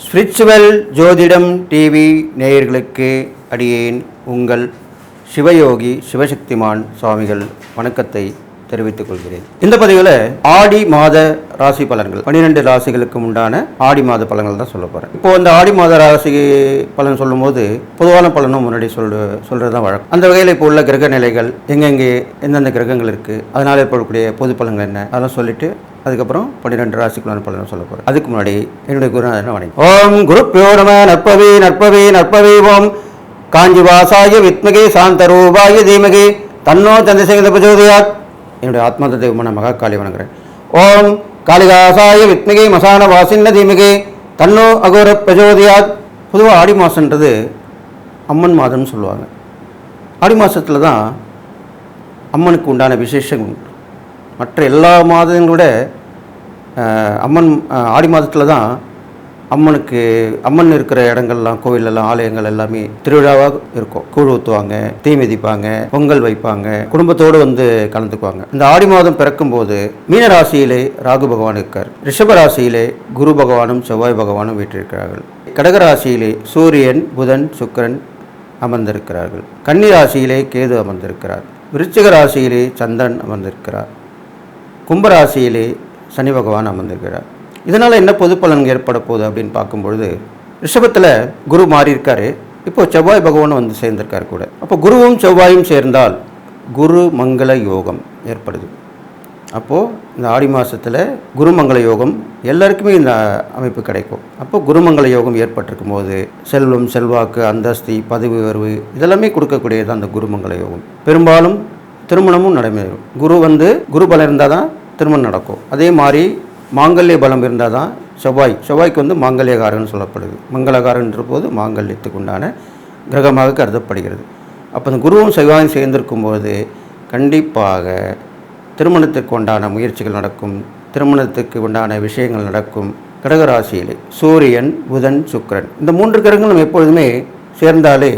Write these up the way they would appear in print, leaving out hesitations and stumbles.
Spiritual ஜோதிடம் TV நேயர்களுக்கு அடியேன் உங்கள் சிவயோகி சிவசக்திமான் சுவாமிகள் வணக்கத்தை தெரிவித்துக் கொள்கிறேன். இந்த பதிவில் ஆடி மாத ராசி பலன்கள் 12 ராசிகளுக்கு உண்டான ஆடி மாத பலன்கள் தான் சொல்ல போகிறேன். இப்போ இந்த ஆடி மாத ராசி பலன் சொல்லும் போது பொதுவான பலனும் முன்னாடி சொல்றது தான் வழக்கம். அந்த வகையில் இப்போ உள்ள கிரக நிலைகள் எங்கெங்கே எந்தெந்த கிரகங்கள் இருக்குது, அதனால் ஏற்படக்கூடிய பொது பலன்கள் என்ன, அதெல்லாம் சொல்லிட்டு அதுக்கப்புறம் 12 ராசிக்குள்ளான பலனை சொல்ல போகிறேன். அதுக்கு முன்னாடி என்னுடைய குருநாதனை வணக்கம். ஓம் குருப்யோ நம நற்பவே நற்பவே நற்பவே ஓம் காஞ்சி வாசாய வித்மகே சாந்தரூபாய தீமகே தன்னோ சந்திரசேகர பிரச்சோதயாத். என்னுடைய ஆத்மார்த்த தெய்வமான மகாகாளி வணங்குறேன். ஓம் காளிதாசாய வித்மகே மசான வாசின்ன தீமகே தன்னோ அகோர பிரச்சோதயாத். பொதுவாக ஆடி மாதன்றது அம்மன் மாதம்னு சொல்லுவாங்க. ஆடி மாதத்தில் தான் அம்மனுக்கு உண்டான விசேஷம் உண்டு. மற்ற எல்லா மாதங்களும் விட ஆடி மாதத்தில் தான் அம்மன் இருக்கிற இடங்கள்லாம், கோவிலெல்லாம், ஆலயங்கள் எல்லாமே திருவிழாவாக இருக்கும். கூழ் ஊற்றுவாங்க, தீ மிதிப்பாங்க, பொங்கல் வைப்பாங்க, குடும்பத்தோடு வந்து கலந்துக்குவாங்க. இந்த ஆடி மாதம் பிறக்கும் போது மீன ராசியிலே ராகு பகவான் இருக்கார், ரிஷப ராசியிலே குரு பகவானும் செவ்வாய் பகவானும் வீற்றிருக்கிறார்கள், கடகராசியிலே சூரியன் புதன் சுக்கிரன் அமர்ந்திருக்கிறார்கள், கன்னி ராசியிலே கேது அமர்ந்திருக்கிறார், விருச்சிக ராசியிலே சந்திரன் அமர்ந்திருக்கிறார், கும்பராசியிலே சனி பகவான் அமர்ந்திருக்கிறார். இதனால் என்ன பொது பலன் ஏற்பட போகுது அப்படின்னு பார்க்கும்பொழுது, ரிஷபத்தில் குரு மாறி இருக்காரு, இப்போது செவ்வாய் பகவான் வந்து சேர்ந்திருக்காரு கூட. அப்போ குருவும் செவ்வாயும் சேர்ந்தால் குரு மங்கள யோகம் ஏற்படுது. அப்போது இந்த ஆடி மாதத்தில் குருமங்கள யோகம் எல்லாருக்குமே இந்த அமைப்பு கிடைக்கும். அப்போ குருமங்கள யோகம் ஏற்பட்டிருக்கும் போது செல்வம், செல்வாக்கு, அந்தஸ்தி, பதவி உயர்வு இதெல்லாமே கொடுக்கக்கூடியது அந்த குருமங்கள யோகம். பெரும்பாலும் திருமணமும் நடைபெறும். குரு பலம் இருந்தால் தான் திருமணம் நடக்கும். அதே மாதிரி மாங்கல்ய பலம் இருந்தால் தான் செவ்வாய்க்கு வந்து மாங்கல்யகாரன் சொல்லப்படுது. மங்களகாரன்ற போது மாங்கல்யத்துக்கு உண்டான கிரகமாக கருதப்படுகிறது. அப்போ அந்த குருவும் செவ்வாயும் சேர்ந்திருக்கும் போது கண்டிப்பாக திருமணத்துக்கு உண்டான முயற்சிகள் நடக்கும், திருமணத்துக்கு உண்டான விஷயங்கள் நடக்கும். கடகராசியிலே சூரியன் புதன் சுக்கிரன் இந்த 3 கிரகங்களும் எப்பொழுதுமே சேர்ந்தாலே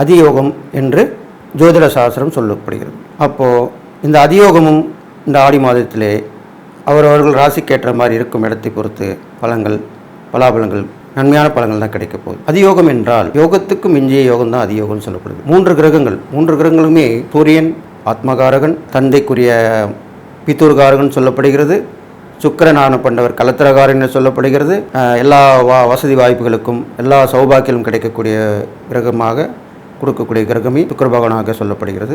அதியோகம் என்று ஜோதிட சாஸ்திரம் சொல்லப்படுகிறது. அப்போது இந்த அதியோகமும் இந்த ஆடி மாதத்திலே அவரவர்கள் ராசிக்கேற்ற மாதிரி இருக்கும் இடத்தை பொறுத்து பலாபலங்கள் நன்மையான பலன்கள் தான் கிடைக்க போகுது. அதியோகம் என்றால் யோகத்துக்கு மிஞ்சிய யோகம் தான் அதியோகம்னு சொல்லப்படுது. 3 கிரகங்களுமே சூரியன் ஆத்மகாரகன், தந்தைக்குரிய பித்தூர்காரகன் சொல்லப்படுகிறது, சுக்கிரனான பண்டவர் கலத்திரகாரன் சொல்லப்படுகிறது. எல்லா வசதி வாய்ப்புகளுக்கும் எல்லா சௌபாக்கியம் கிடைக்கக்கூடிய கிரகமாக கொடுக்கக்கூடிய கிரகமே சுக்கிர பகவானாக சொல்லப்படுகிறது.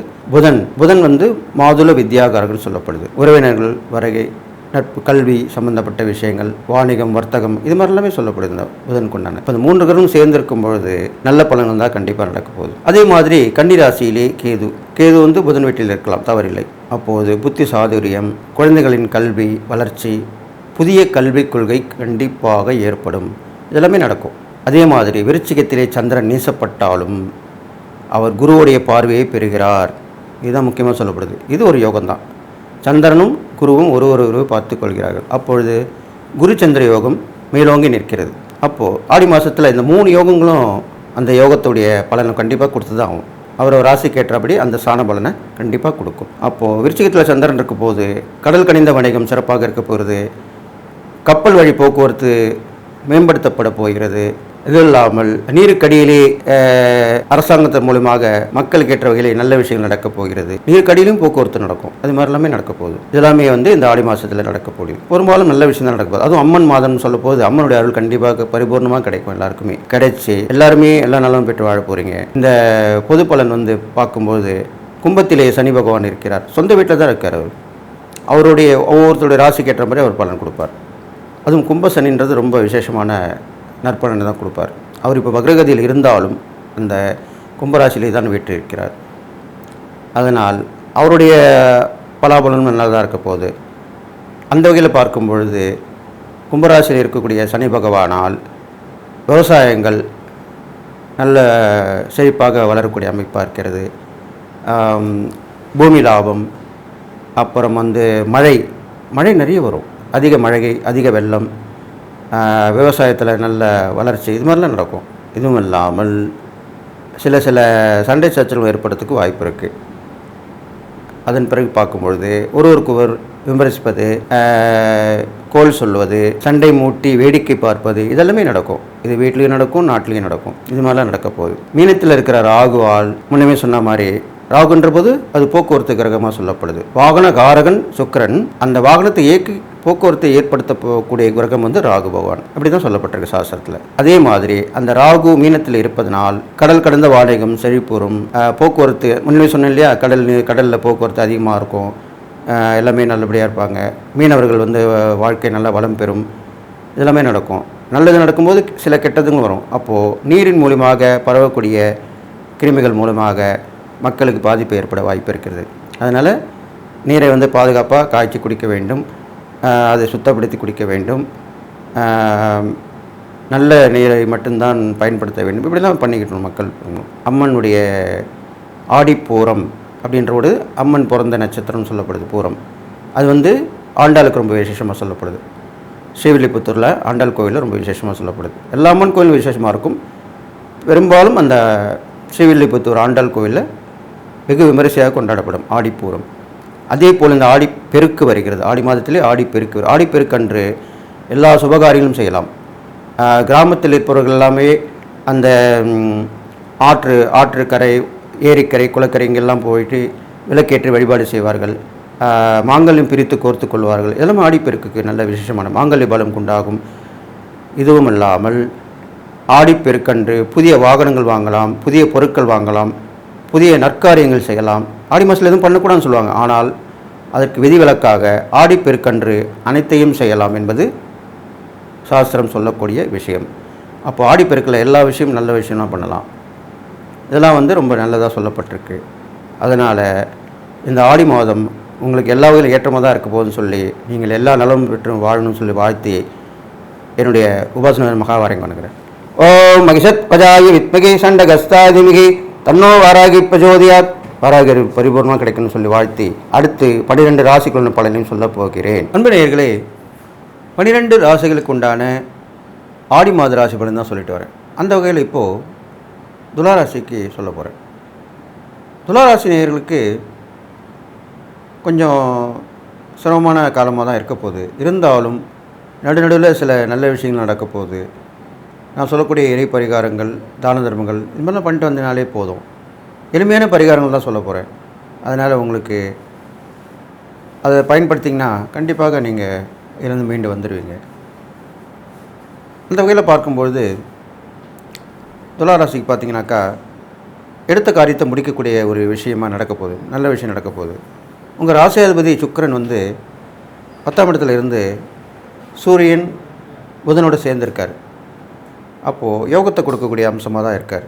புதன் வந்து மாதுள வித்யாகாரகன் சொல்லப்படுது. உறவினர்கள், வருகை, நட்பு, கல்வி சம்பந்தப்பட்ட விஷயங்கள், வாணிகம், வர்த்தகம் இது மாதிரி எல்லாமே சொல்லப்படுது இந்த புதனுக்கு உண்டான. இப்போ இந்த 3 கிரகம் சேர்ந்திருக்கும் பொழுது நல்ல பலன்கள் தான் கண்டிப்பாக நடக்க போகுது. அதே மாதிரி கன்னிராசியிலே கேது வந்து புதன் வீட்டில் இருக்கலாம், தவறில்லை. அப்போது புத்தி சாதுரியம், குழந்தைகளின் கல்வி வளர்ச்சி, புதிய கல்விக் கொள்கை கண்டிப்பாக ஏற்படும், இதெல்லாமே நடக்கும். அதே மாதிரி விருச்சிகத்திலே சந்திரன் நீசப்பட்டாலும் அவர் குருவுடைய பார்வையை பெறுகிறார். இதுதான் முக்கியமாக சொல்லப்படுது. இது ஒரு யோகம்தான். சந்திரனும் குருவும் ஒருவரை பார்த்து கொள்கிறார்கள். அப்பொழுது குரு சந்திர யோகம் மேலோங்கி நிற்கிறது. அப்போது ஆடி மாதத்தில் இந்த 3 யோகங்களும் அந்த யோகத்துடைய பலனை கண்டிப்பாக கொடுத்து தான் ஆகும். அவர் ராசிக்கு ஏற்றபடி அந்த ஸ்தான பலனை கண்டிப்பாக கொடுக்கும். அப்போது விருச்சிகத்தில் சந்திரன் இருக்க போது கடல் கனிந்த வணிகம் சிறப்பாக இருக்க போகிறது. கப்பல் வழி போக்குவரத்து மேம்படுத்தப்பட போகிறது. இது இல்லாமல் நீருக்கடியிலே அரசாங்கத்தின் மூலமாக மக்களுக்கு ஏற்ற வகையில் நல்ல விஷயங்கள் நடக்கப் போகிறது. நீருக்கடியிலும் போக்குவரத்து நடக்கும். அது மாதிரி எல்லாமே நடக்க போகுது. இதெல்லாமே வந்து இந்த ஆடி மாதத்தில் நடக்க போகுது. பெரும்பாலும் நல்ல விஷயம் தான் நடக்க போகுது. அதுவும் அம்மன் மாதம்னு சொல்ல போது அம்மனுடைய அருள் கண்டிப்பாக பரிபூர்ணமாக கிடைக்கும். எல்லாருக்குமே கிடைச்சி எல்லாருமே எல்லா நலமும் பெற்று வாழ போகிறீங்க. இந்த பொது பலன் வந்து பார்க்கும்போது கும்பத்திலே சனி பகவான் இருக்கிறார். சொந்த வீட்டில் தான் இருக்கார். அவருடைய ஒவ்வொருத்தருடைய ராசிக்கு ஏற்ற மாதிரி அவர் பலன் கொடுப்பார். அதுவும் கும்ப சனின்றது ரொம்ப விசேஷமான நற்பலனை தான் கொடுப்பார். அவர் இப்போ வக்ரகதியில் இருந்தாலும் அந்த கும்பராசியிலே தான் வீற்றிருக்கிறார். அதனால் அவருடைய பலாபலனும் நல்லதாக இருக்க போகுது. அந்த வகையில் பார்க்கும் பொழுது கும்பராசியில் இருக்கக்கூடிய சனி பகவானால் விவசாயங்கள் நல்ல செழிப்பாக வளரக்கூடிய அமைப்பாக இருக்கிறது. பூமி லாபம், அப்புறம் வந்து மழை நிறைய வரும். அதிக மழை, அதிக வெள்ளம், விவசாயத்தில் நல்ல வளர்ச்சி இது மாதிரிலாம் நடக்கும். இதுவும் இல்லாமல் சில சண்டை சச்சரவு ஏற்படுறதுக்கு வாய்ப்பு இருக்குது. அதன் பிறகு பார்க்கும்பொழுது ஒருவருக்கொருவர் விமர்சிப்பது, கோல் சொல்வது, சண்டை மூட்டி வேடிக்கை பார்ப்பது, இதெல்லாமே நடக்கும். இது வீட்லேயும் நடக்கும், நாட்டிலையும் நடக்கும். இது மாதிரிலாம் நடக்க போகுது. மீனத்தில் இருக்கிற ராகுவால் முன்னமே சொன்ன மாதிரி, ராகுன்ற போது அது போக்குவரத்து கிரகமாக சொல்லப்படுது. வாகன காரகன் சுக்கிரன், அந்த வாகனத்தை இயக்கி போக்குவரத்தை ஏற்படுத்தக்கூடிய கிரகம் வந்து ராகு பகவான். அப்படி தான் சொல்லப்பட்டிருக்கு சாஸ்திரத்தில். அதே மாதிரி அந்த ராகு மீனத்தில் இருப்பதனால் கடல் கடந்த வாடகம் செழிப்புறும். போக்குவரத்து முன்னே சொன்னேன் இல்லையா, கடலில் போக்குவரத்து அதிகமாக இருக்கும். எல்லாமே நல்லபடியாக இருப்பாங்க. மீனவர்கள் வந்து வாழ்க்கை நல்லா வளம் பெறும். இதெல்லாமே நடக்கும். நல்லது நடக்கும்போது சில கெட்டதுங்களும் வரும். அப்போது நீரின் மூலமாக பரவக்கூடிய கிருமிகள் மூலமாக மக்களுக்கு பாதிப்பு ஏற்பட வாய்ப்பு இருக்கிறது. அதனால் நீரை வந்து பாதுகாப்பாக காய்ச்சி குடிக்க வேண்டும். அதை சுத்தப்படுத்தி குடிக்க வேண்டும். நல்ல நீரை மட்டும்தான் பயன்படுத்த வேண்டும். இப்படி தான் பண்ணிக்கிட்டோம் மக்கள். அம்மனுடைய ஆடிப்பூரம் அப்படின்றோடு அம்மன் பிறந்த நட்சத்திரம்னு சொல்லப்படுது பூரம். அது வந்து ஆண்டாளுக்கு ரொம்ப விசேஷமாக சொல்லப்படுது. ஸ்ரீவில்லிபுத்தூரில் ஆண்டாள் கோயிலில் ரொம்ப விசேஷமாக சொல்லப்படுது. எல்லா அம்மன் கோயிலும் விசேஷமாக இருக்கும். பெரும்பாலும் அந்த ஸ்ரீவில்லிபுத்தூர் ஆண்டாள் கோயிலில் வெகு விமரிசையாக கொண்டாடப்படும் ஆடிப்பூரம். அதே போல் இந்த ஆடிப்பெருக்கு வருகிறது. ஆடி மாதத்திலே ஆடிப்பெருக்கு. ஆடிப்பெருக்கன்று எல்லா சுபகாரியங்களும் செய்யலாம். கிராமத்தில் இருப்பவர்கள் எல்லாமே அந்த ஆற்றுக்கரை, ஏரிக்கரை, குளக்கரை இங்கெல்லாம் போயிட்டு விளக்கேற்றி வழிபாடு செய்வார்கள். மாங்கல்யம் பிரித்து கோர்த்து கொள்வார்கள். இதெல்லாம் ஆடிப்பெருக்குக்கு நல்ல விசேஷமான மாங்கல்ய பலம் உண்டாகும். இதுவும் இல்லாமல் ஆடிப்பெருக்கன்று புதிய வாகனங்கள் வாங்கலாம், புதிய பொருட்கள் வாங்கலாம், புதிய நற்காரியங்கள் செய்யலாம். ஆடி மாதத்தில் எதுவும் பண்ணக்கூடாதுன்னு சொல்லுவாங்க. ஆனால் அதற்கு விதிவிலக்காக ஆடிப்பெருக்கன்று அனைத்தையும் செய்யலாம் என்பது சாஸ்திரம் சொல்லக்கூடிய விஷயம். அப்போ ஆடிப்பெருக்கில் எல்லா விஷயமும் நல்ல விஷயமாக பண்ணலாம். இதெல்லாம் வந்து ரொம்ப நல்லதாக சொல்லப்பட்டிருக்கு. அதனால் இந்த ஆடி மாதம் உங்களுக்கு எல்லா வகையிலும் ஏற்றமாக தான் இருக்க போகுதுன்னு சொல்லி, நீங்கள் எல்லா நலமும் பெற்றும் வாழணும்னு சொல்லி வாழ்த்தி என்னுடைய உபாசன மகாவாரியம் பண்ணுகிறேன். ஓம் மகிஷத் பஜாயி வித்மகி சண்டகஸ்தாதிமிகி தன்னோ வாராகி பிரஜோதியாத். வாராகி பரிபூர்ணமாக கிடைக்கும்னு சொல்லி வாழ்த்தி அடுத்து 12 ராசிக்குள்ள பலனையும் சொல்ல போகிறேன். அன்பு நேயர்களே, 12 ராசிகளுக்கு உண்டான ஆடி மாத ராசி பலன் தான் சொல்லிட்டு வரேன். அந்த வகையில் இப்போது துளாராசிக்கு சொல்ல போகிறேன். துளாராசி நேயர்களுக்கு கொஞ்சம் சிரமமான காலமாக தான் இருக்க போகுது. இருந்தாலும் நடுநடுவில் சில நல்ல விஷயங்கள் நடக்க போகுது. நான் சொல்லக்கூடிய இறை பரிகாரங்கள், தான தர்மங்கள் இது மாதிரிலாம் பண்ணிட்டு வந்தனாலே போதும். எளிமையான பரிகாரங்கள் தான் சொல்ல போகிறேன். அதனால் உங்களுக்கு அதை பயன்படுத்திங்கன்னா கண்டிப்பாக நீங்கள் இருந்து மீண்டு வந்துடுவீங்க. அந்த வகையில் பார்க்கும்பொழுது துளாராசிக்கு பார்த்தீங்கன்னாக்கா எடுத்த காரியத்தை முடிக்கக்கூடிய ஒரு விஷயமாக நடக்க போகுது. நல்ல விஷயம் நடக்க போகுது. உங்கள் ராசியாதிபதி சுக்கிரன் வந்து 10ஆம் இடத்துல இருந்து சூரியன் புதனோடு சேர்ந்திருக்கார். அப்போது யோகத்தை கொடுக்கக்கூடிய அம்சமாக தான் இருக்கார்.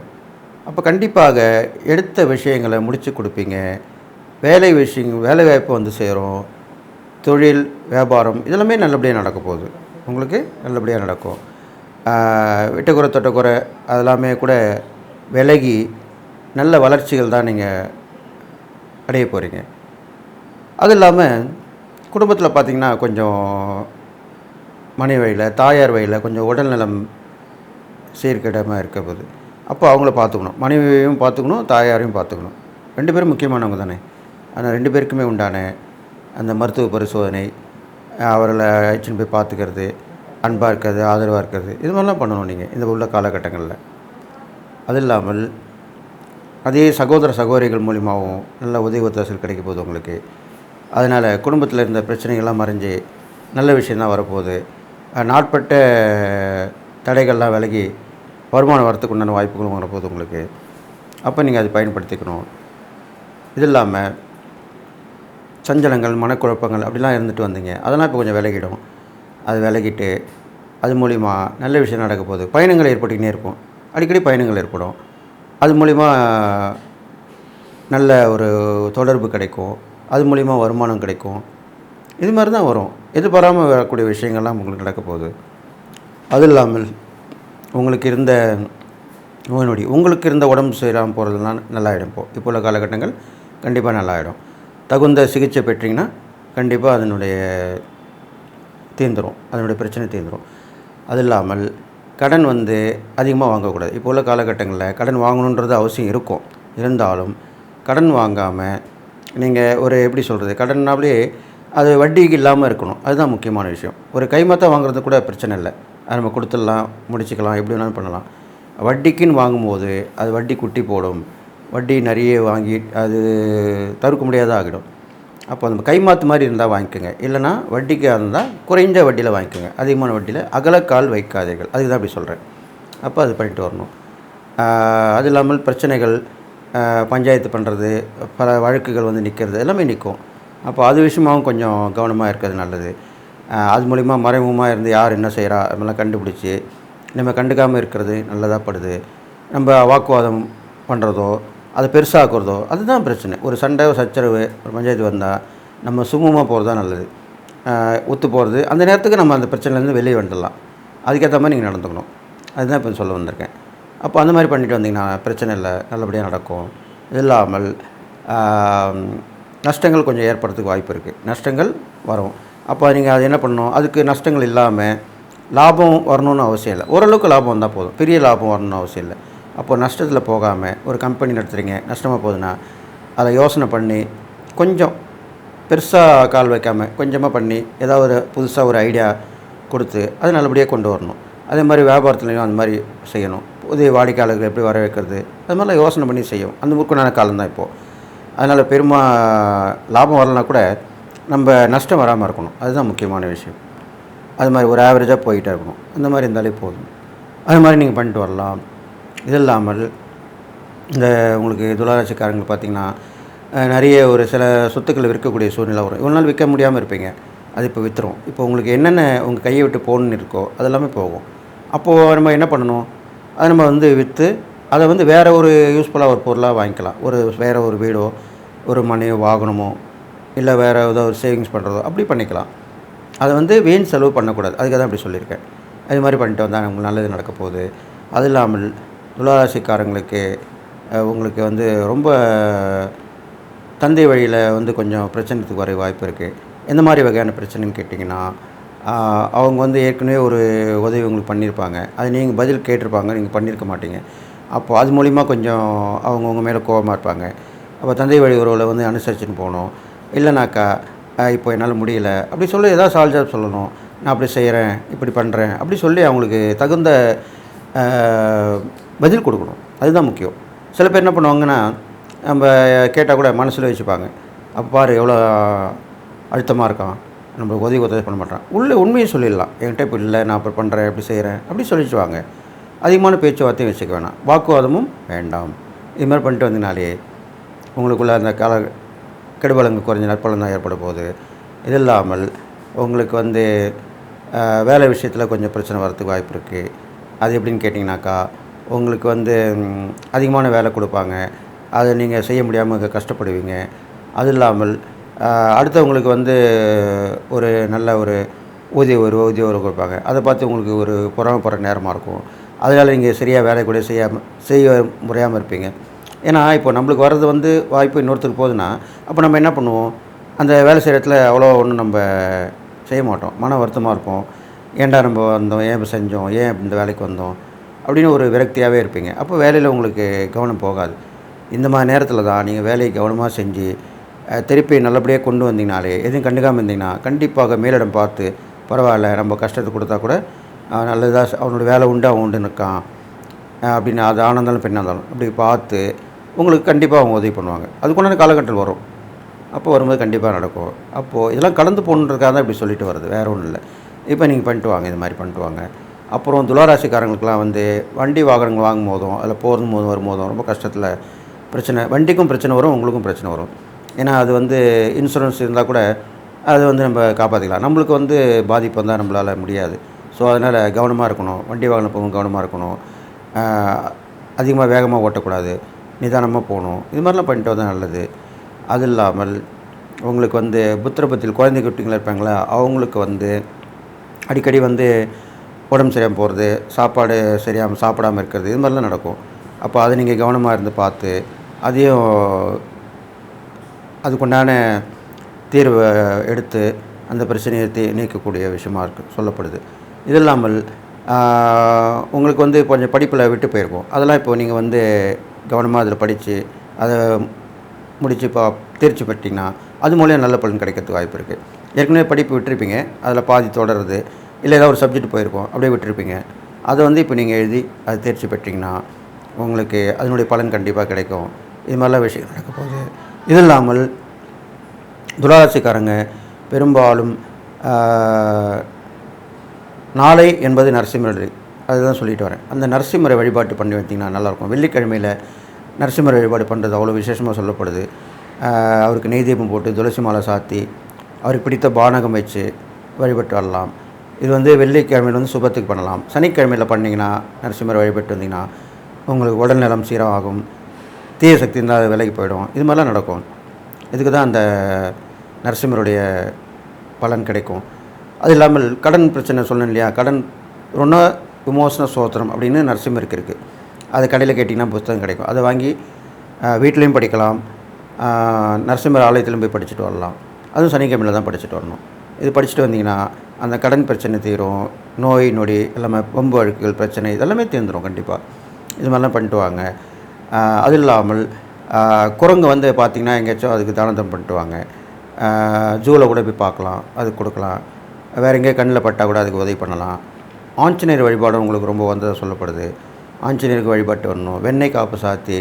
அப்போ கண்டிப்பாக எடுத்த விஷயங்களை முடித்து கொடுப்பீங்க. வேலை வாய்ப்பு வந்து சேரும். தொழில், வியாபாரம் இதெல்லாமே நல்லபடியாக நடக்க போகுது. உங்களுக்கு நல்லபடியாக நடக்கும். விட்டக்குறை தொட்டக்குறை அதெல்லாமே கூட விலகி நல்ல வளர்ச்சிகள் தான் நீங்கள் அடைய போகிறீங்க. அது இல்லாமல் குடும்பத்தில் பார்த்திங்கன்னா கொஞ்சம் மனைவி வழியில், தாயார் வழியில் கொஞ்சம் உடல்நலம் சீர்கேடாமல் இருக்க போகுது. அப்போ அவங்கள பார்த்துக்கணும். மனைவியையும் பார்த்துக்கணும், தாயாரையும் பார்த்துக்கணும். 2 பேரும் முக்கியமானவங்க தானே. ஆனால் 2 பேருக்குமே உண்டான அந்த மருத்துவ பரிசோதனை, அவர்களை அழைச்சின்னு போய் பார்த்துக்கிறது, அன்பாக இருக்கிறது, ஆதரவாக இருக்கிறது, இது மாதிரிலாம் பண்ணணும் நீங்கள் இந்த உள்ள காலகட்டங்களில். அது இல்லாமல் அதே சகோதர சகோதரிகள் மூலிமாவும் நல்ல உதவி ஒத்தாசல் கிடைக்க போகுது உங்களுக்கு. அதனால் குடும்பத்தில் இருந்த பிரச்சனைகள்லாம் மறைஞ்சு நல்ல விஷயந்தான் வரப்போகுது. நாட்பட்ட தடைகள்லாம் விலகி வருமானம் வரத்துக்கு உண்டான வாய்ப்புகளும் வரப்போகுது உங்களுக்கு. அப்போ நீங்கள் அதை பயன்படுத்திக்கணும். இது இல்லாமல் சஞ்சலங்கள், மனக்குழப்பங்கள் அப்படிலாம் இருந்துட்டு வந்தீங்க, அதெல்லாம் இப்போ கொஞ்சம் விலகிடும். அது விலகிட்டு அது மூலிமா நல்ல விஷயம் நடக்க போகுது. பயணங்கள் ஏற்பட்டுக்கினே இருக்கும். அடிக்கடி பயணங்கள் ஏற்படும். அது மூலிமா நல்ல ஒரு தொடர்பு கிடைக்கும். அது மூலிமா வருமானம் கிடைக்கும். இது மாதிரி தான் வரும். எதிர்பாராமல் வரக்கூடிய விஷயங்கள்லாம் உங்களுக்கு நடக்க போகுது. அது இல்லாமல் உங்களுக்கு இருந்த நோய் நொடி, உங்களுக்கு இருந்த உடம்பு சரியில்லாமல் போகிறதுலாம் நல்லாயிடும். இப்போ உள்ள காலகட்டங்கள் கண்டிப்பாக நல்லாயிடும். தகுந்த சிகிச்சை பெற்றீங்கன்னா கண்டிப்பாக அதனுடைய தீர்ந்துடும். அதனுடைய பிரச்சனை தீர்ந்துடும். அது இல்லாமல் கடன் வந்து அதிகமாக வாங்கக்கூடாது. இப்போ உள்ள காலகட்டங்களில் கடன் வாங்கணுன்றது அவசியம் இருக்கும். இருந்தாலும் கடன் வாங்காமல் நீங்கள் ஒரு எப்படி சொல்கிறது, கடன்னாலே அது வட்டிக்கு இல்லாமல் இருக்கணும். அதுதான் முக்கியமான விஷயம். ஒரு கைமாத்தா வாங்குறது கூட பிரச்சனை இல்லை, அது நம்ம கொடுத்துடலாம், முடிச்சுக்கலாம், எப்படி வேணாலும் பண்ணலாம். வட்டிக்குன்னு வாங்கும்போது அது வட்டி குட்டி போடும், வட்டி நிறைய வாங்கி அது தவிர்க்க முடியாத ஆகிடும். அப்போ அந்த கைமாற்று மாதிரி இருந்தால் வாங்கிக்கோங்க, இல்லைனா வட்டிக்காக இருந்தால் குறைஞ்ச வட்டியில் வாங்கிக்கோங்க, அதிகமான வட்டியில் அகலக்கால் வைக்காதீர்கள், அதுக்கு தான் அப்படி சொல்கிறேன். அப்போ அது பண்ணிட்டு வரணும். அது இல்லாமல் பிரச்சனைகள், பஞ்சாயத்து பண்ணுறது, பல வழக்குகள் வந்து நிற்கிறது எல்லாமே நிற்கும். அப்போ அது விஷயமாகவும் கொஞ்சம் கவனமாக இருக்கிறது நல்லது. அது மூலிமா மறைமுகமாக இருந்து யார் என்ன செய்கிறா அதெல்லாம் கண்டுபிடிச்சி நம்ம கண்டுக்காமல் இருக்கிறது நல்லதாக படுது. நம்ம வாக்குவாதம் பண்ணுறதோ அதை பெருசாக்குறதோ அதுதான் பிரச்சனை. ஒரு சண்டை சச்சரவு ஒரு பஞ்சாயத்து வந்தால் நம்ம சுமூகமாக போகிறது தான் நல்லது. ஒத்து போகிறது அந்த நேரத்துக்கு நம்ம அந்த பிரச்சனைலேருந்து வெளியே வந்துடலாம். அதுக்கேற்ற மாதிரி நீங்கள் நடந்துக்கணும். அதுதான் இப்போ சொல்ல வந்திருக்கேன். அப்போ அந்த மாதிரி பண்ணிட்டு வந்தீங்கன்னா பிரச்சனை இல்லை, நல்லபடியாக நடக்கும். இது இல்லாமல் நஷ்டங்கள் கொஞ்சம் ஏற்படுறதுக்கு வாய்ப்பு இருக்குது. நஷ்டங்கள் வரும். அப்போ நீங்கள் அது என்ன பண்ணணும், அதுக்கு நஷ்டங்கள் இல்லாமல் லாபம் வரணும்னு அவசியம் இல்லை. ஓரளவுக்கு லாபம் வந்தால் போதும், பெரிய லாபம் வரணும்னு அவசியம் இல்லை. அப்போது நஷ்டத்தில் போகாமல் ஒரு கம்பெனி நடத்துகிறீங்க, நஷ்டமாக போகுதுன்னா அதை யோசனை பண்ணி கொஞ்சம் பெருசாக கால் வைக்காமல் கொஞ்சமாக பண்ணி ஏதாவது ஒரு புதுசாக ஒரு ஐடியா கொடுத்து அதை நல்லபடியாக கொண்டு வரணும். அதே மாதிரி வியாபாரத்துலேயும் அந்த மாதிரி செய்யணும். புதிய வாடிக்கையாளர்கள் எப்படி வர வைக்கிறது அது மாதிரிலாம் யோசனை பண்ணி செய்யும். அந்த முக்கியமான காலம் தான் இப்போது. அதனால் லாபம் வரலனா கூட நம்ம நஷ்டம் வராமல் இருக்கணும், அதுதான் முக்கியமான விஷயம். அது மாதிரி ஒரு ஆவரேஜாக போயிட்டே இருக்கணும். அந்த மாதிரி இருந்தாலே போதும். அது மாதிரி நீங்கள் பண்ணிட்டு வரலாம். இது இல்லாமல் இந்த உங்களுக்கு துளாராசிக்காரங்க பார்த்திங்கன்னா நிறைய ஒரு சில சொத்துக்களை விற்கக்கூடிய சூழ்நிலை வரும். இவ்வளோ நாள் விற்க முடியாமல் இருப்பீங்க, அது இப்போ விற்றுரும். இப்போ உங்களுக்கு என்னென்ன உங்கள் கையை விட்டு போகணுன்னு இருக்கோ அதெல்லாமே போகும். அப்போது நம்ம என்ன பண்ணணும், அதை நம்ம வந்து விற்று அதை வந்து வேறு ஒரு யூஸ்ஃபுல்லாக ஒரு பொருளாக வாங்கிக்கலாம். வேறு ஒரு வீடோ ஒரு மனையோ வாகனமோ இல்லை வேறு ஏதோ ஒரு சேவிங்ஸ் பண்ணுறதோ அப்படி பண்ணிக்கலாம். அதை வந்து வீண் செலவு பண்ணக்கூடாது, அதுக்காக தான் அப்படி சொல்லியிருக்கேன். அது மாதிரி பண்ணிட்டு வந்தால் உங்களுக்கு நல்லது நடக்க போகுது. அது இல்லாமல் துளாராசிக்காரங்களுக்கு உங்களுக்கு வந்து ரொம்ப தந்தை வழியில் வந்து கொஞ்சம் பிரச்சனைக்கு வர வாய்ப்பு இருக்குது. எந்த மாதிரி வகையான பிரச்சனைன்னு கேட்டிங்கன்னா, அவங்க வந்து ஏற்கனவே ஒரு உதவி உங்களுக்கு பண்ணியிருப்பாங்க, அது நீங்கள் பதில் கேட்டிருப்பாங்க, நீங்கள் பண்ணியிருக்க மாட்டீங்க. அப்போது அது மூலிமா கொஞ்சம் அவங்க உங்கள் மேலே கோபமாக இருப்பாங்க. அப்போ தந்தை வழி உறவில் வந்து அனுசரிச்சுன்னு போகணும். இல்லைனாக்கா இப்போ என்னால் முடியல அப்படி சொல்லி ஏதாவது சால்ஜாக சொல்லணும். நான் அப்படி செய்கிறேன், இப்படி பண்ணுறேன் அப்படி சொல்லி அவங்களுக்கு தகுந்த பதில் கொடுக்கணும், அதுதான் முக்கியம். சில பேர் என்ன பண்ணுவாங்கன்னா, நம்ம கேட்டால் கூட மனசில் வச்சுப்பாங்க. அப்போ பாரு எவ்வளோ அழுத்தமாக இருக்கான், நம்மளுக்கு உதவி பண்ண மாட்டான். உள்ளே உண்மையை சொல்லிடலாம், என்கிட்ட இப்போ இல்லை, நான் அப்படி பண்ணுறேன், எப்படி செய்கிறேன் அப்படி சொல்லிச்சுவாங்க. அதிகமான பேச்சுவார்த்தையும் வச்சுக்க வேணாம், வாக்குவாதமும் வேண்டாம். இது மாதிரி பண்ணிட்டு வந்தீங்கனாலே உங்களுக்குள்ள அந்த கெடுபலங்கள் குறைஞ்ச நற்பலன் தான் ஏற்பட போகுது. இது இல்லாமல் உங்களுக்கு வந்து வேலை விஷயத்தில் கொஞ்சம் பிரச்சனை வரதுக்கு வாய்ப்பு இருக்குது. அது எப்படின்னு கேட்டிங்கனாக்கா, உங்களுக்கு வந்து அதிகமான வேலை கொடுப்பாங்க, அதை நீங்கள் செய்ய முடியாமல் கஷ்டப்படுவீங்க. அது இல்லாமல் அடுத்தவங்களுக்கு வந்து ஒரு நல்ல ஒரு ஊதியம் கொடுப்பாங்க, அதை பார்த்து உங்களுக்கு ஒரு பொறாமைப்படுற நேரமாக இருக்கும். அதனால் நீங்கள் சரியாக வேலை கூட செய்ய முடியாமல் இருப்பீங்க. ஏன்னா இப்போ நம்மளுக்கு வர்றது வந்து வாய்ப்பு இன்னொருத்தருக்கு போகுதுன்னா, அப்போ நம்ம என்ன பண்ணுவோம், அந்த வேலை செய்கிற இடத்துல அவ்வளோ ஒன்றும் நம்ம செய்ய மாட்டோம், மன வருத்தமாக இருப்போம். ஏன்டா நம்ம வந்தோம், ஏன் செஞ்சோம், ஏன் இந்த வேலைக்கு வந்தோம் அப்படின்னு ஒரு விரக்தியாகவே இருப்பீங்க. அப்போ வேலையில் உங்களுக்கு கவனம் போகாது. இந்த மாதிரி நேரத்தில் தான் நீங்கள் வேலையை கவனமாக செஞ்சு திருப்பி நல்லபடியாக கொண்டு வந்தீங்கனாலே, எதுவும் கண்டுக்காமல் இருந்தீங்கன்னா கண்டிப்பாக மேலிடம் பார்த்து பரவாயில்ல நம்ம கஷ்டத்தை கொடுத்தா கூட நல்லதாக அவனோட வேலை உண்டு, அவன் உண்டு நிற்கான் அப்படின்னு, அது ஆணாக இருந்தாலும் பெண்ணாக இருந்தாலும் அப்படி பார்த்து உங்களுக்கு கண்டிப்பாக அவங்க உதவி பண்ணுவாங்க. அதுக்குண்டான காலகட்டம் வரும். அப்போ வரும்போது கண்டிப்பாக நடக்கும். அப்போது இதெல்லாம் கடந்து போகணுன்றதுக்காக தான் இப்படி சொல்லிட்டு வருது, வேறு ஒன்றும் இல்லை. இப்போ நீங்கள் பண்ணிட்டு வாங்க, இது மாதிரி பண்ணிட்டு வாங்க. அப்புறம் துளாராசிக்காரங்களுக்கெல்லாம் வந்து வண்டி வாகனங்கள் வாங்கும் போதும் அதில் போதும் வரும்போதும் ரொம்ப கஷ்டத்தில் பிரச்சனை, வண்டிக்கும் பிரச்சனை வரும், உங்களுக்கும் பிரச்சனை வரும். ஏன்னா அது வந்து இன்சூரன்ஸ் இருந்தால் கூட அது வந்து நம்ம காப்பாற்றிக்கலாம், நம்மளுக்கு வந்து பாதிப்பு வந்தால் நம்மளால் முடியாது. ஸோ அதனால் கவனமாக இருக்கணும், வண்டி வாகனம் போகும் கவனமாக இருக்கணும், அதிகமாக வேகமாக ஓட்டக்கூடாது, நிதானமாக போகணும். இது மாதிரிலாம் பண்ணிட்டு வந்தால் நல்லது. அது இல்லாமல் உங்களுக்கு வந்து புத்திரபத்தில் குழந்தை குட்டிங்களா இருப்பாங்களா, அவங்களுக்கு வந்து அடிக்கடி வந்து உடம்பு சரியாமல் போகிறது, சாப்பாடு சரியாக சாப்பிடாமல் இருக்கிறது, இது மாதிரிலாம் நடக்கும். அப்போ அதை நீங்கள் கவனமாக இருந்து பார்த்து அதையும் அதுக்குண்டான தீர்வை எடுத்து அந்த பிரச்சனையை நீக்கக்கூடிய விஷயமாக சொல்லப்படுது. இது இல்லாமல் உங்களுக்கு வந்து கொஞ்சம் படிப்பில் விட்டு போயிருக்கும், அதெல்லாம் இப்போ நீங்கள் வந்து கவனமாக அதில் படித்து அதை முடித்து தேர்ச்சி பெற்றிங்கன்னா அது மூலியம் நல்ல பலன் கிடைக்கிறதுக்கு வாய்ப்பு இருக்குது. ஏற்கனவே படிப்பு விட்டுருப்பீங்க, அதில் பாதி தொடருது, இல்லை ஏதாவது ஒரு சப்ஜெக்ட் போயிருக்கோம் அப்படியே விட்டுருப்பீங்க. அதை வந்து இப்போ நீங்கள் எழுதி அது தேர்ச்சி பெற்றிங்கன்னா உங்களுக்கு அதனுடைய பலன் கண்டிப்பாக கிடைக்கும். இது மாதிரிலாம் விஷயம் நடக்க போகுது. இது இல்லாமல் துளாராசிக்காரங்க பெரும்பாலும் நாளை என்பது நரசிம்மரை, அதுதான் சொல்லிட்டு வரேன். அந்த நரசிம்மரை வழிபாட்டு பண்ணி வச்சிங்கன்னா நல்லாயிருக்கும். வெள்ளிக்கிழமையில் நரசிம்மரை வழிபாடு பண்ணுறது அவ்வளோ விசேஷமாக சொல்லப்படுது. அவருக்கு நெய் தீபம் போட்டு துளசி மாலை சாத்தி அவருக்கு பிடித்த பானகம் வச்சு வழிபட்டு வரலாம். இது வந்து வெள்ளிக்கிழமையில் வந்து சுபத்துக்கு பண்ணலாம். சனிக்கிழமையில் பண்ணிங்கன்னா நரசிம்மரை வழிபட்டு வந்தீங்கன்னா உங்களுக்கு உடல்நலம் சீராகும், தீய சக்தி இருந்தால் விலகி போயிடும். இது மாதிரிலாம் நடக்கும். இதுக்கு தான் அந்த நரசிம்மருடைய பலன் கிடைக்கும். அது இல்லாமல் கடன் பிரச்சனை சொன்னேன் இல்லையா, கடன் ருண விமோசன ஸ்தோத்திரம் அப்படின்னு நரசிம்மருக்கு இருக்குது. அது கடையில் கேட்டிங்கன்னா புத்தகம் கிடைக்கும். அதை வாங்கி வீட்லேயும் படிக்கலாம், நரசிம்மர் ஆலயத்திலும் போய் படிச்சுட்டு வரலாம். அதுவும் சனிக்கிழமையில் தான் படிச்சுட்டு வரணும். இது படிச்சுட்டு வந்தீங்கன்னா அந்த கடன் பிரச்சனை தீரும், நோய் நொடி எல்லாமே, வம்பு வழக்குகள் பிரச்சனை இதெல்லாமே தீர்ந்துடும் கண்டிப்பாக. இது மாதிரிலாம் பண்ணிட்டு வாங்க. அது இல்லாமல் குரங்கு வந்து பார்த்திங்கன்னா எங்கேயாச்சும் அதுக்கு தானதம் பண்ணிட்டு வாங்க. ஜூவில் கூட போய் பார்க்கலாம், அதுக்கு கொடுக்கலாம். வேறு எங்கேயும் கண்ணில் பட்டால் கூட அதுக்கு உதவி பண்ணலாம். ஆஞ்சநேயர் வழிபாடு உங்களுக்கு ரொம்ப வந்ததாக சொல்லப்படுது. ஆஞ்சநேயருக்கு வழிபாட்டு வரணும். வெண்ணெய் காப்பு சாத்தி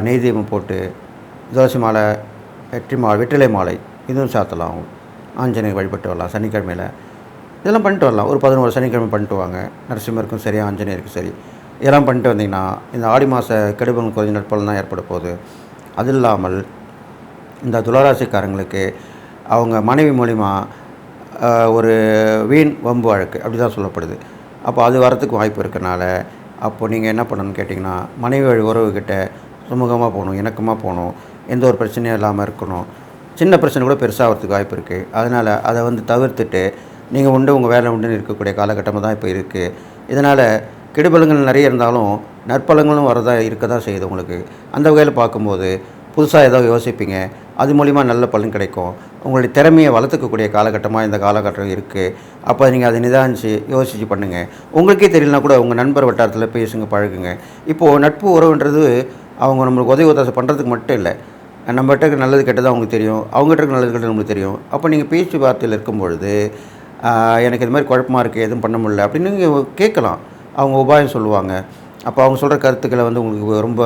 நெய் தீபம் போட்டு துளசி மாலை, வெற்றிலை மாலை இதுவும் சாத்தலாம். ஆஞ்சநேயர் வழிபட்டு வரலாம் சனிக்கிழமையில். இதெல்லாம் பண்ணிட்டு வரலாம். ஒரு 11 சனிக்கிழமை பண்ணிட்டு வாங்க. நரசிம்மருக்கும் சரி, ஆஞ்சநேயருக்கும் சரி, இதெல்லாம் பண்ணிட்டு வந்தீங்கன்னா இந்த ஆடி மாத கெடுபலன் குறைஞ்ச நட்பலன் தான் ஏற்பட போகுது. அது இல்லாமல் இந்த துளாராசிக்காரங்களுக்கு அவங்க மனைவி மூலிமா ஒரு வீண் வம்பு வழக்கு அப்படி தான் சொல்லப்படுது. அப்போ அது வரத்துக்கு வாய்ப்பு இருக்கனால அப்போது நீங்கள் என்ன பண்ணணும்னு கேட்டிங்கன்னா, மனைவி வழி உறவுக்கிட்ட சுமூகமாக போகணும், இணக்கமாக போகணும், எந்த ஒரு பிரச்சனையும் இல்லாமல் இருக்கணும். சின்ன பிரச்சனை கூட பெருசாகிறதுக்கு வாய்ப்பு இருக்குது. அதனால் அதை வந்து தவிர்த்துட்டு நீங்கள் உண்டு உங்கள் வேலை உண்டுன்னு இருக்கக்கூடிய காலகட்டமாக தான் இப்போ இருக்குது. இதனால் கெடுபலங்கள் நிறைய இருந்தாலும் நற்பலங்களும் இருக்க தான் செய்யுது உங்களுக்கு. அந்த வகையில் பார்க்கும்போது புதுசாக ஏதோ யோசிப்பீங்க, அது மூலிமா நல்ல பலன் கிடைக்கும். உங்களுடைய திறமையை வளர்த்துக்கக்கூடிய காலகட்டமாக இந்த காலகட்டம் இருக்குது. அப்போ நீங்கள் அதை நிதானித்து யோசித்து பண்ணுங்கள். உங்களுக்கே தெரியலனா கூட உங்கள் நண்பர் வட்டாரத்தில் பேசுங்க, பழகுங்க. இப்போது நட்பு உறவுன்றது அவங்க நம்மளுக்கு உதவி ஒத்தாசை பண்ணுறதுக்கு மட்டும் இல்லை, நம்மகிட்ட நல்லது கெட்டது அவங்களுக்கு தெரியும், அவங்ககிட்ட நல்லது கெட்டது நம்மளுக்கு தெரியும். அப்போ நீங்கள் பேச்சு வார்த்தையில் இருக்கும் பொழுது எனக்கு இது மாதிரி குழப்பமாக இருக்குது, எதுவும் பண்ண முடியல அப்படின்னு நீங்கள் கேட்கலாம். அவங்க உபாயம் சொல்லுவாங்க. அப்போ அவங்க சொல்கிற கருத்துக்களை வந்து உங்களுக்கு ரொம்ப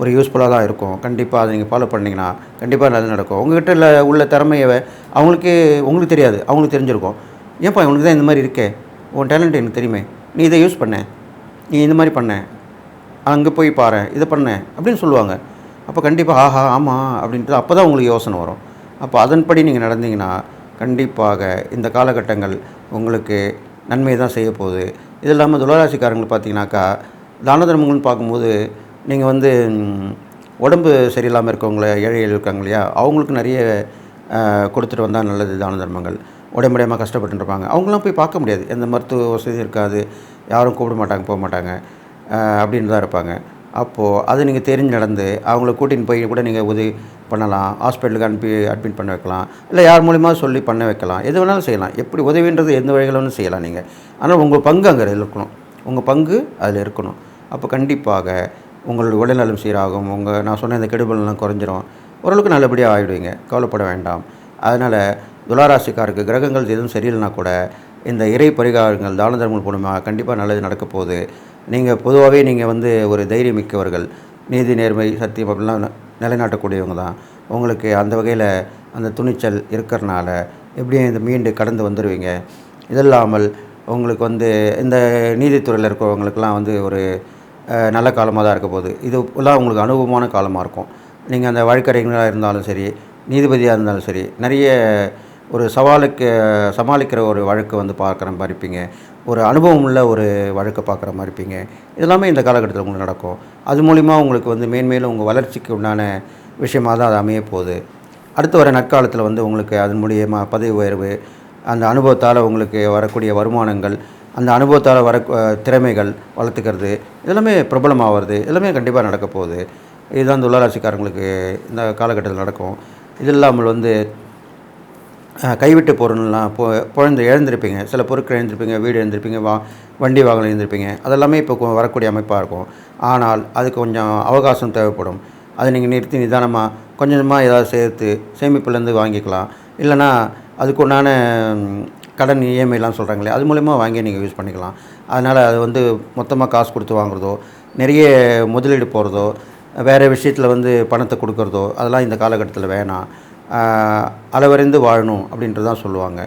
ஒரு யூஸ்ஃபுல்லாக தான் இருக்கும். கண்டிப்பாக அதை நீங்கள் ஃபாலோ பண்ணிங்கன்னா கண்டிப்பாக நல்லது நடக்கும். உங்கள்கிட்ட உள்ள திறமையை உங்களுக்கு தெரியாது, அவங்களுக்கு தெரிஞ்சிருக்கும். ஏன்ப்பா உனக்கு தான் இந்த மாதிரி இருக்கே, உன் டேலண்ட் எனக்கு தெரியுமே, நீ இதை யூஸ் பண்ண, நீ இந்த மாதிரி பண்ண, அங்கே போய் பாரு, இதை பண்ண அப்படின்னு சொல்லுவாங்க. அப்போ கண்டிப்பாக ஆஹா ஆமாம் அப்படின்ட்டு அப்போ தான் உங்களுக்கு யோசனை வரும். அப்போ அதன்படி நீங்கள் நடந்தீங்கன்னா கண்டிப்பாக இந்த காலகட்டங்கள் உங்களுக்கு நன்மை தான் செய்ய போகுது. இது இல்லாமல் துளாராசிக்காரங்களுக்கு பார்த்தீங்கன்னாக்கா தான தர்மங்கள்னு பார்க்கும்போது நீங்கள் வந்து உடம்பு சரியில்லாமல் இருக்கவங்கள, ஏழைகள் இருக்காங்க இல்லையா, அவங்களுக்கு நிறைய கொடுத்துட்டு வந்தால் நல்லது. தான தர்மங்கள் உடம்புடையமாக கஷ்டப்பட்டுருப்பாங்க, அவங்களாம் போய் பார்க்க முடியாது, எந்த மருத்துவ வசதி இருக்காது, யாரும் கூப்பிட மாட்டாங்க, போக மாட்டாங்க, அப்படின்னு தான் இருப்பாங்க. அப்போது அது நீங்கள் தெரிஞ்சு நடந்து அவங்கள கூட்டின்னு போய் கூட நீங்கள் உதவி பண்ணலாம். ஹாஸ்பிட்டலுக்கு அனுப்பி அட்மிட் பண்ண வைக்கலாம், இல்லை யார் மூலிமா சொல்லி பண்ண வைக்கலாம், எது வேணாலும் செய்யலாம். எப்படி உதவின்றது எந்த வழிகளும் செய்யலாம் நீங்கள். ஆனால் உங்கள் பங்கு அங்கே இருக்கணும், உங்கள் பங்கு அதில் இருக்கணும். அப்போ கண்டிப்பாக உங்களுடைய உடல்நலம் சீராகும். நான் சொன்ன இந்த கெடுபலெலாம் குறைஞ்சிரும், ஓரளவுக்கு நல்லபடியாக ஆகிடுவீங்க, கவலைப்பட வேண்டாம். அதனால் துளாராசிக்காருக்கு கிரகங்கள் எதுவும் சரியில்லைனா கூட இந்த இறை பரிகாரங்கள், தான தர்மங்கள் மூலமாக கண்டிப்பாக நல்லது நடக்க போகுது. நீங்கள் பொதுவாகவே நீங்கள் வந்து ஒரு தைரியம் மிக்கவர்கள், நீதி நேர்மை சத்தியம் அப்படிலாம் நிலைநாட்டக்கூடியவங்க தான். உங்களுக்கு அந்த வகையில் அந்த துணிச்சல் இருக்கிறனால எப்படியும் இந்த மீண்டு கடந்து வந்துடுவீங்க. இது இல்லாமல் உங்களுக்கு வந்து இந்த நீதித்துறையில் இருக்கிறவங்களுக்கெல்லாம் வந்து ஒரு நல்ல காலமாக தான் இருக்க போகுது. இதுலாம் உங்களுக்கு அனுபவமான காலமாக இருக்கும். நீங்கள் அந்த வழக்கறிஞராக இருந்தாலும் சரி, நீதிபதியாக இருந்தாலும் சரி, நிறைய ஒரு சமாளிக்கிற ஒரு வழக்கு வந்து பார்க்குற மாதிரி இருப்பீங்க, ஒரு அனுபவம் உள்ள ஒரு வழக்கை பார்க்குற மாதிரி இருப்பீங்க. இதெல்லாமே இந்த காலகட்டத்தில் உங்களுக்கு நடக்கும். அது மூலிமா உங்களுக்கு வந்து மேன்மேலும் உங்கள் வளர்ச்சிக்கு உண்டான விஷயமாக தான் அது அமைய போகுது. அடுத்து வர நற்காலத்தில் வந்து உங்களுக்கு அதன் மூலியமாக பதவி உயர்வு, அந்த அனுபவத்தால் உங்களுக்கு வரக்கூடிய வருமானங்கள், அந்த அனுபவத்தால் வர திறமைகள் வளர்த்துக்கிறது, இதெல்லாமே பிரபலமாகிறது, எல்லாமே கண்டிப்பாக நடக்க போகுது. இதுதான் துளாராசிக்காரங்களுக்கு இந்த காலகட்டத்தில் நடக்கும். இது இல்லாமல் வந்து கைவிட்டு பொருள்லாம் இழந்திருப்பீங்க, சில பொருட்கள் இழந்திருப்பீங்க, வீடு இழந்திருப்பீங்க, வண்டி வாகனம் இழந்திருப்பீங்க. அதெல்லாமே இப்போ வரக்கூடிய அமைப்பாக இருக்கும். ஆனால் அதுக்கு கொஞ்சம் அவகாசம் தேவைப்படும். அதை நீங்கள் நிறுத்தி நிதானமாக கொஞ்சமாக ஏதாவது சேர்த்து சேமிப்புலேருந்து வாங்கிக்கலாம். இல்லைனா அதுக்குண்டான கடன் இஎம்ஐலாம் சொல்கிறாங்களே, அது மூலயமா வாங்கி நீங்கள் யூஸ் பண்ணிக்கலாம். அதனால் அது வந்து மொத்தமாக காசு கொடுத்து வாங்குறதோ, நிறைய முதலீடு போகிறதோ, வேறு விஷயத்தில் வந்து பணத்தை கொடுக்குறதோ, அதெல்லாம் இந்த காலகட்டத்தில் வேணாம். அளவறிந்து வாழணும் அப்படின்ட்டு தான் சொல்லுவாங்க.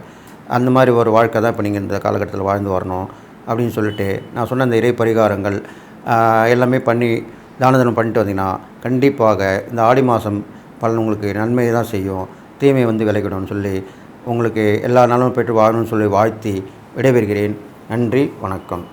அந்த மாதிரி ஒரு வாழ்க்கை தான் இப்போ நீங்கள் இந்த காலகட்டத்தில் வாழ்ந்து வரணும் அப்படின்னு சொல்லிட்டு, நான் சொன்ன இந்த இறை பரிகாரங்கள் எல்லாமே பண்ணி தான தர்மம் பண்ணிட்டு வந்தீங்கன்னா, கண்டிப்பாக இந்த ஆடி மாதம் பலன் உங்களுக்கு நன்மையை தான் செய்யும். தீமை வந்து விலகிடும்னு சொல்லி, உங்களுக்கு எல்லா நலமும் பெற்று வாழணும்னு சொல்லி வாழ்த்தி விடைபெறுகிறேன். நன்றி, வணக்கம்.